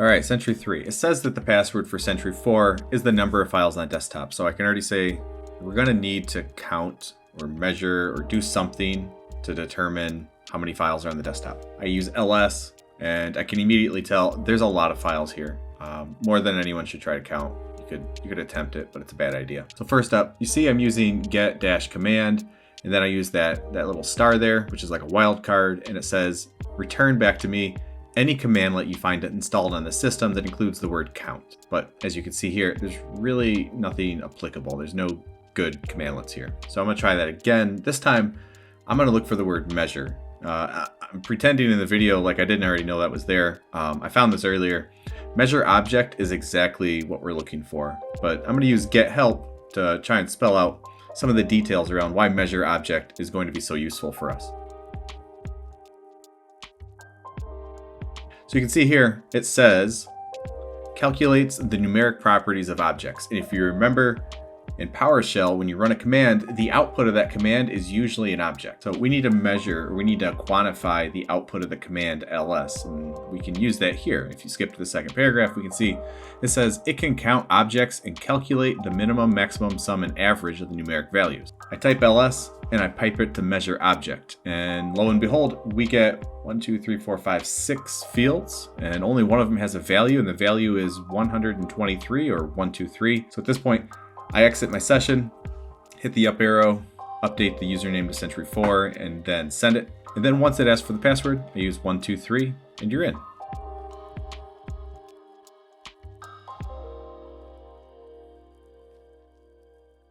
All right, Sentry 3. It says that the password for Sentry 4 is the number of files on the desktop. So I can already say we're going to need to count or measure or do something to determine how many files are on the desktop. I use ls, and I can immediately tell there's a lot of files here. More than anyone should try to count. You could attempt it, but it's a bad idea. So first up, you see I'm using get-command, and then I use that little star there, which is like a wildcard, and it says return back to me any commandlet you find installed on the system that includes the word count. But as you can see here, there's really nothing applicable. There's no good commandlets here. So I'm gonna try that again. This time, I'm gonna look for the word measure. I'm pretending in the video like I didn't already know that was there. I found this earlier. Measure object is exactly what we're looking for, but I'm gonna use get help to try and spell out some of the details around why measure object is going to be so useful for us. So you can see here, it says, calculates the numeric properties of objects. And if you remember, in PowerShell, when you run a command, the output of that command is usually an object. So we need to measure, or we need to quantify the output of the command ls, and we can use that here. If you skip to the second paragraph, we can see it says it can count objects and calculate the minimum, maximum, sum, and average of the numeric values. I type ls, and I pipe it to measure object. And lo and behold, we get 6 fields, and only one of them has a value, and the value is 123 or 123. So at this point, I exit my session, hit the up arrow, update the username to Sentry 4, and then send it. And then once it asks for the password, I use 123, and you're in.